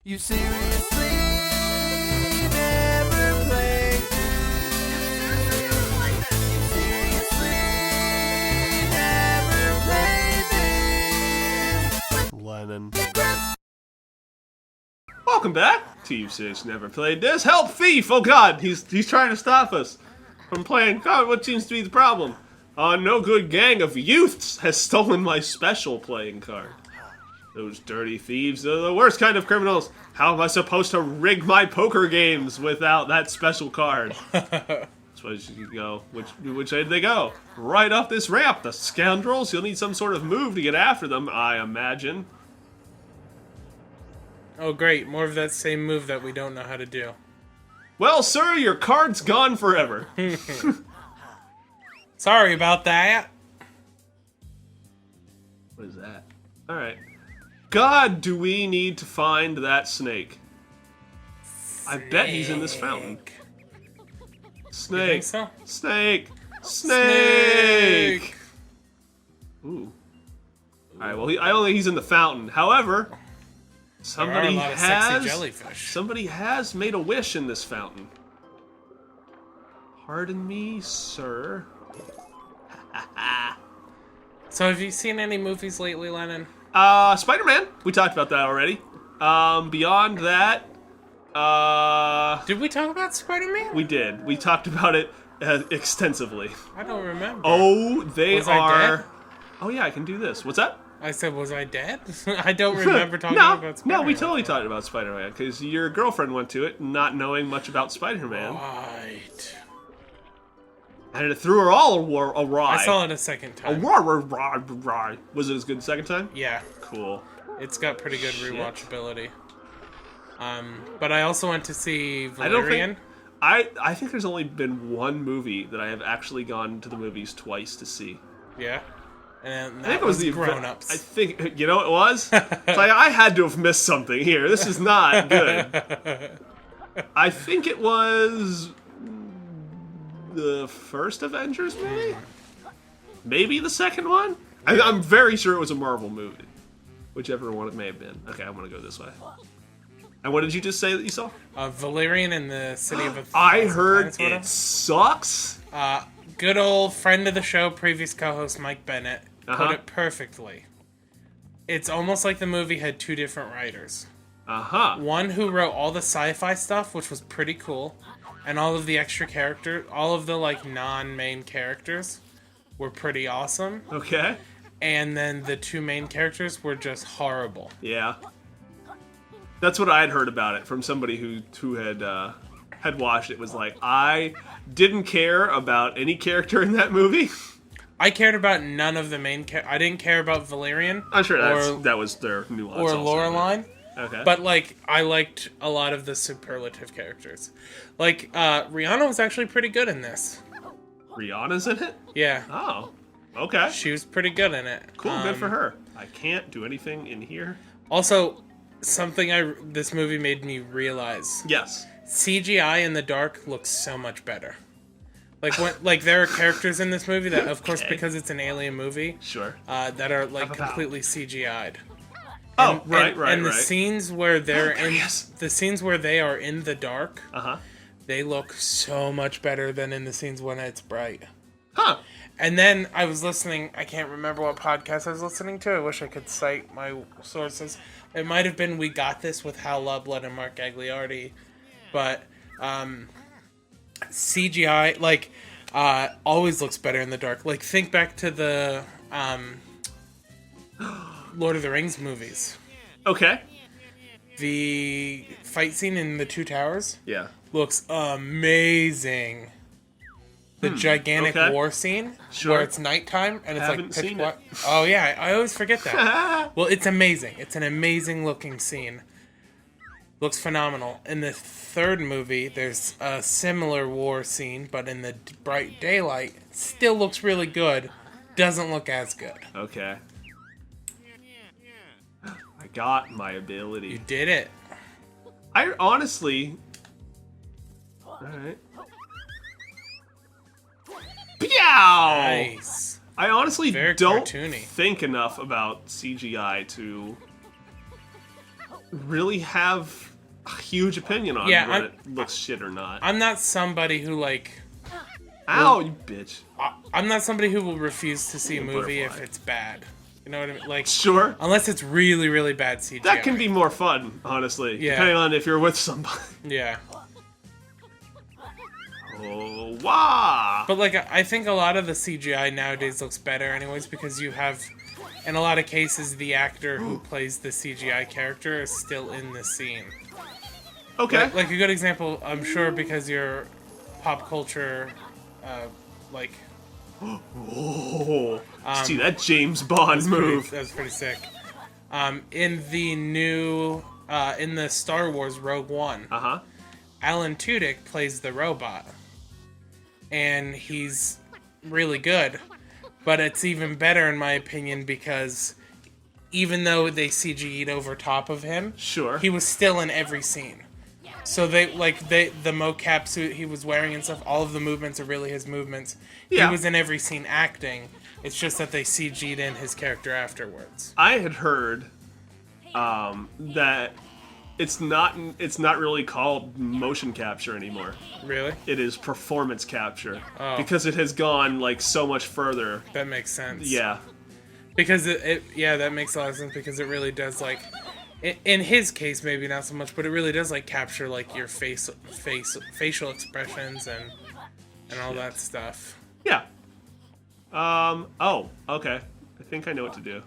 You seriously never played this? You seriously never played this? Lennon. Welcome back to You Six Never Played This. Help, thief! Oh god, he's trying to stop us from playing. God, what seems to be the problem? No good gang of youths has stolen my special playing card. Those dirty thieves are the worst kind of criminals. How am I supposed to rig my poker games without that special card? Suppose you go. Which way did they go? Right up this ramp. The scoundrels. You'll need some sort of move to get after them, I imagine. Oh great, more of that same move that we don't know how to do. Well, sir, your card's gone forever. Sorry about that. What is that? Alright. God, do we need to find that snake? I bet he's in this fountain. Snake. You think so? Snake. Snake. Ooh. Alright, well, I don't think he's in the fountain. However, somebody there are a lot of sexy jellyfish. Somebody has made a wish in this fountain. Pardon me, sir. So have you seen any movies lately, Lennon? Spider-Man. We talked about that already. Beyond that, Did we talk about Spider-Man? we did. We talked about it extensively. I don't remember. Oh, they Was I are. dead? Oh yeah, I can do this. What's that? I said, was I dead? I don't remember talking about Spider-Man. No, we totally talked about Spider-Man because your girlfriend went to it not knowing much about Spider-Man, Right. and it threw her all awry. I saw it a second time. Awry. Was it as good the second time? Yeah. Cool. It's got pretty good Shit. rewatchability. But I also went to see I don't Valerian. think. I think there's only been one movie that I have actually gone to the movies twice to see. Yeah. And I that think it was the Grown-Ups. I think you know what it was. It's like I had to have missed something here. This is not good. I think it was the first Avengers movie. Maybe the second one. I'm very sure it was a Marvel movie. Whichever one it may have been. Okay, I'm gonna go this way. And what did you just say that you saw? Valerian in the City of a I Thousand heard Planets, whatever. it sucks. Good old friend of the show, previous co-host Mike Bennett, Uh-huh. put it perfectly. It's almost like the movie had two different writers. Uh-huh. One who wrote all the sci-fi stuff, which was pretty cool, and all of the extra characters, all of the like non-main characters were pretty awesome. Okay. And then the two main characters were just horrible. Yeah. That's what I'd heard about it from somebody who had watched it. Was like, I didn't care about any character in that movie. I cared about none of the main I didn't care about Valerian. I'm sure that was their nuance. Or also, Laureline. Okay. But, like, I liked a lot of the superlative characters. Like, Rihanna was actually pretty good in this. Rihanna's in it? Yeah. Oh. Okay. She was pretty good in it. Cool, good for her. I can't do anything in here. Also, something this movie made me realize. Yes. CGI in the dark looks so much better. Like there are characters in this movie that, of course, Okay. because it's an alien movie, Sure. that are, like, How about- completely CGI'd. Oh, right. And the scenes where they're there he in is. the scenes where they are in the dark, Uh-huh. they look so much better than in the scenes when it's bright. Huh. And then I was listening, I can't remember what podcast I was listening to. I wish I could cite my sources. It might have been We Got This with Hal Lublin and Mark Gagliardi. But CGI, like, always looks better in the dark. Like, think back to the Lord of the Rings movies. Okay. The fight scene in the Two Towers Yeah. looks amazing. The gigantic okay. war scene Sure. where it's nighttime and it's Haven't like pitch seen black. Oh yeah, I always forget that. Well, it's amazing. It's an amazing looking scene. Looks phenomenal. In the third movie, there's a similar war scene, but in the bright daylight, still looks really good. Doesn't look as good. Okay. I got my ability. You did it. I honestly... Alright. Pew! Nice. I honestly Very don't cartoony. think enough about CGI to really have a huge opinion on Yeah, when it looks shit or not. I'm not somebody who Ow, you bitch. I'm not somebody who will refuse to see a movie if Butterfly. it's bad. You know what I mean? Like, Sure. unless it's really, really bad CGI. That can be more fun, honestly. Yeah. Depending on if you're with somebody. Yeah. Oh, wow. But, like, I think a lot of the CGI nowadays looks better anyways because you have, in a lot of cases, the actor who plays the CGI character is still in the scene. Okay. Like a good example, I'm sure because you're pop culture, Oh, see that James Bond move. That's pretty sick. In the new, in the Star Wars Rogue One, Uh-huh. Alan Tudyk plays the robot. And he's really good. But it's even better in my opinion because even though they CG'd over top of him, Sure. he was still in every scene. So the mocap suit he was wearing and stuff, all of the movements are really his movements. Yeah. He was in every scene acting. It's just that they CG'd in his character afterwards. I had heard that it's not really called motion capture anymore. Really? It is performance capture Oh. because it has gone like so much further. That makes sense. Yeah. Because that makes a lot of sense because it really does like in his case maybe not so much, but it really does like capture like your facial expressions and all that stuff. Yeah. Oh, okay. I think I know what to do.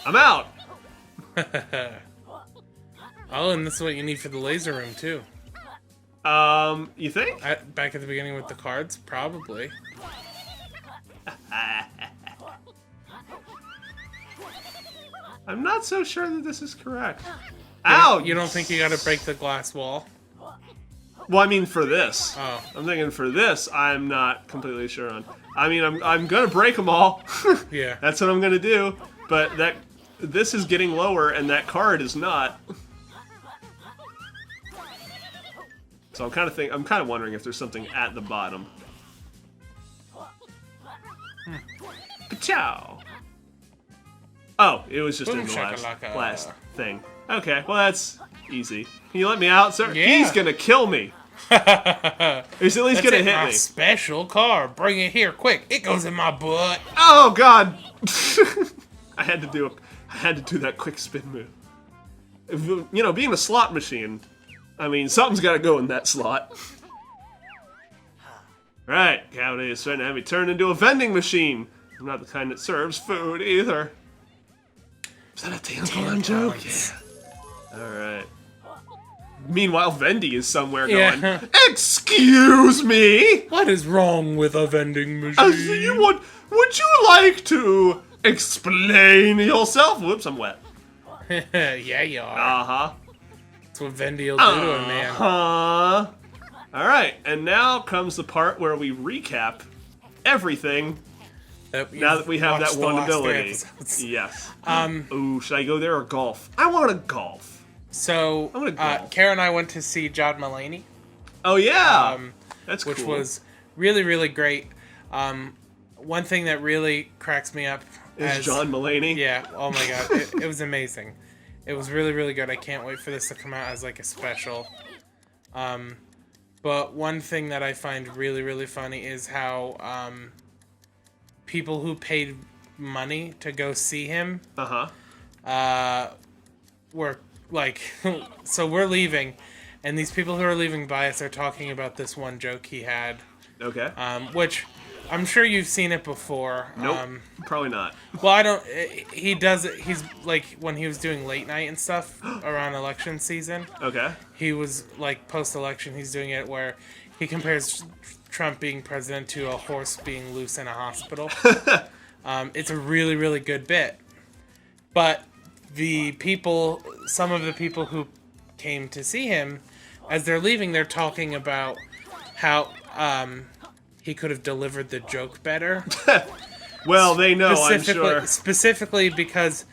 I'm out. Oh, and this is what you need for the laser room too. You think? Back at the beginning with the cards, probably. I'm not so sure that this is correct. Ow! You don't think you gotta break the glass wall? Well, I mean for this. Oh. I'm thinking for this, I'm not completely sure on. I mean, I'm gonna break them all. Yeah. That's what I'm gonna do. But this is getting lower, and that card is not. So I'm kind of wondering if there's something at the bottom. Ka-chow! Oh, it was just Boom in the shakalaka. last thing. Okay, well that's easy. Can you let me out, sir? Yeah. He's gonna kill me. He's at least That's gonna it, hit my me. special car. Bring it here, quick. It goes in my butt. Oh God! I had to do that quick spin move. You know, being a slot machine, I mean, something's got to go in that slot. Right, Cavity is trying to have me turn into a vending machine. I'm not the kind that serves food either. Is that a tampon joke? Yeah. All right. Meanwhile, Vendy is somewhere Yeah. going, "Excuse me? What is wrong with a vending machine? Would you like to explain yourself?" Whoops, I'm wet. Yeah, you are. Uh-huh. That's what Vendy will do to a man. Uh-huh. All right, and now comes the part where we recap everything now that we have that one ability. Yes. Ooh, should I go there or golf? I want to golf. So, I'm gonna golf. Kara and I went to see John Mulaney, Oh yeah, that's which cool. was really, really great. One thing that really cracks me up Is John Mulaney? Yeah, oh my god, it was amazing. It was really, really good. I can't wait for this to come out as like a special. But one thing that I find really, really funny is how people who paid money to go see him were like, so we're leaving, and these people who are leaving by us are talking about this one joke he had, Okay. which I'm sure you've seen it before. Nope. Probably not. Well, I don't. He does it. He's like when he was doing late night and stuff around election season. Okay. He was like post-election. He's doing it where he compares Trump being president to a horse being loose in a hospital. It's a really, really good bit. But some of the people who came to see him, as they're leaving, they're talking about how he could have delivered the joke better. Well, they know, I'm sure. Specifically because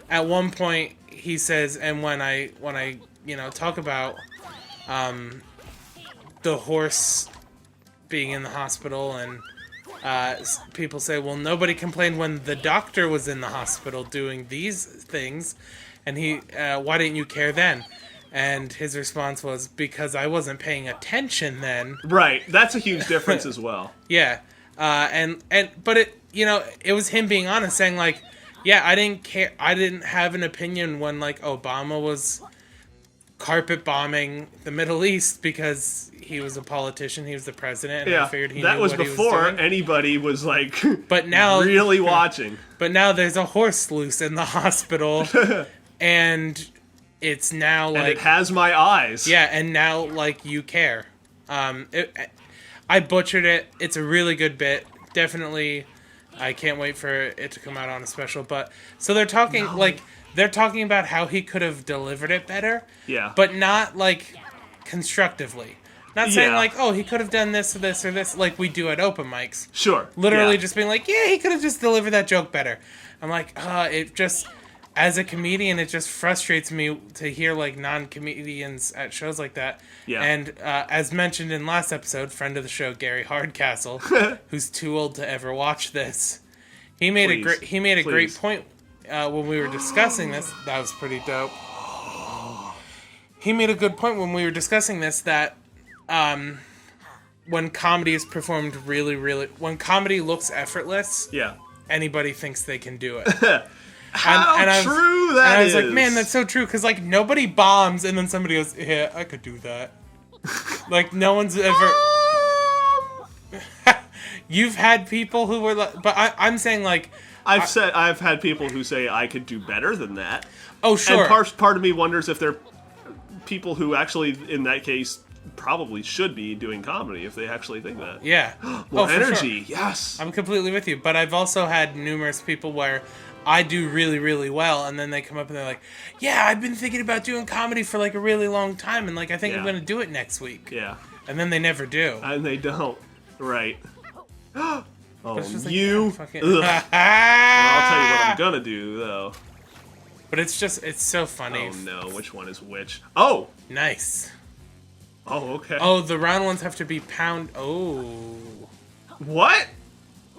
at one point he says, and when I talk about the horse being in the hospital, and people say, well, nobody complained when the doctor was in the hospital doing these things, And why didn't you care then? And his response was, because I wasn't paying attention then. Right. That's a huge difference as well. Yeah. But it was him being honest, saying like, yeah, I didn't care. I didn't have an opinion when like Obama was carpet bombing the Middle East because he was a politician, he was the president, and I figured he knew was what he was before doing. anybody was like But now really watching. But now there's a horse loose in the hospital, and it's now like And it has my eyes. yeah, and now like you care. I butchered it. It's a really good bit. Definitely, I can't wait for it to come out on a special. But so they're talking they're talking about how he could have delivered it better. Yeah. But not like constructively. Not saying Yeah. like, oh, he could have done this or this or this, like we do at open mics. Sure. Literally Yeah. just being like, yeah, he could have just delivered that joke better. I'm like, it just, as a comedian, it just frustrates me to hear like non-comedians at shows like that. Yeah. And as mentioned in last episode, friend of the show Gary Hardcastle, who's too old to ever watch this, he made a great point when we were discussing this. That was pretty dope. He made a good point when we were discussing this that when comedy is performed when comedy looks effortless, Yeah. anybody thinks they can do it. How true that is. And I was like, man, that's so true. Because, like, nobody bombs and then somebody goes, yeah, I could do that. Like, no one's ever... You've had people who were like... But I'm saying, like... I've had people who say I could do better than that. Oh, sure. And part of me wonders if they're people who actually, in that case, probably should be doing comedy if they actually think that. Yeah. More for energy, sure. yes. I'm completely with you. But I've also had numerous people where I do really, really well, and then they come up and they're like, yeah, I've been thinking about doing comedy for, like, a really long time, and, like, I think I'm going to do it next week. Yeah. And then they never do. And they don't. Right. Oh, It's just like, you. yeah, fucking- Ugh. Well, I'll tell you what I'm gonna do, though. But it's so funny. Oh, no. Which one is which? Oh! Nice. Oh, okay. Oh, the round ones have to be pound. Oh. What?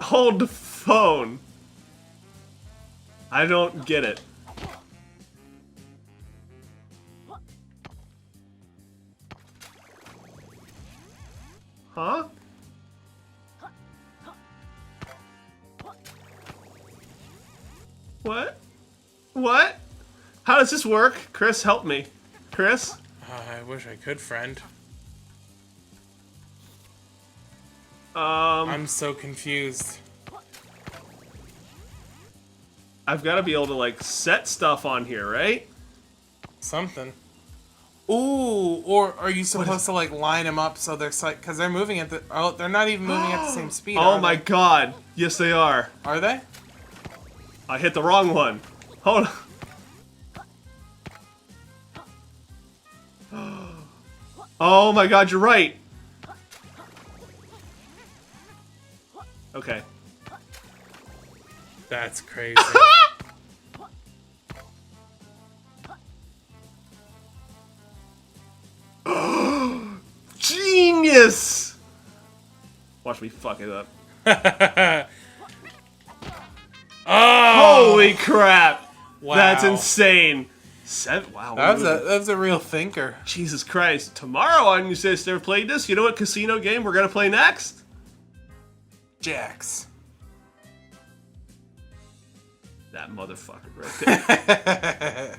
Hold the phone. I don't get it. Huh? What? What? How does this work? Chris, help me. Chris? I wish I could, friend. I'm so confused. I've got to be able to, like, set stuff on here, right? Something. Ooh, or are you supposed to, like, line them up so they're like, because they're moving at the, oh, they're not even moving at the same speed. Oh my god. Yes, they are. Are they? I hit the wrong one. Hold on. Oh my god, you're right. Okay. That's crazy. Genius! Watch me fuck it up. Oh! Holy crap! Wow. That's insane. Wow. That was a real thinker. Jesus Christ. Tomorrow on You Say It's Never Played This, you know what casino game we're gonna play next? Jax. That motherfucker right there.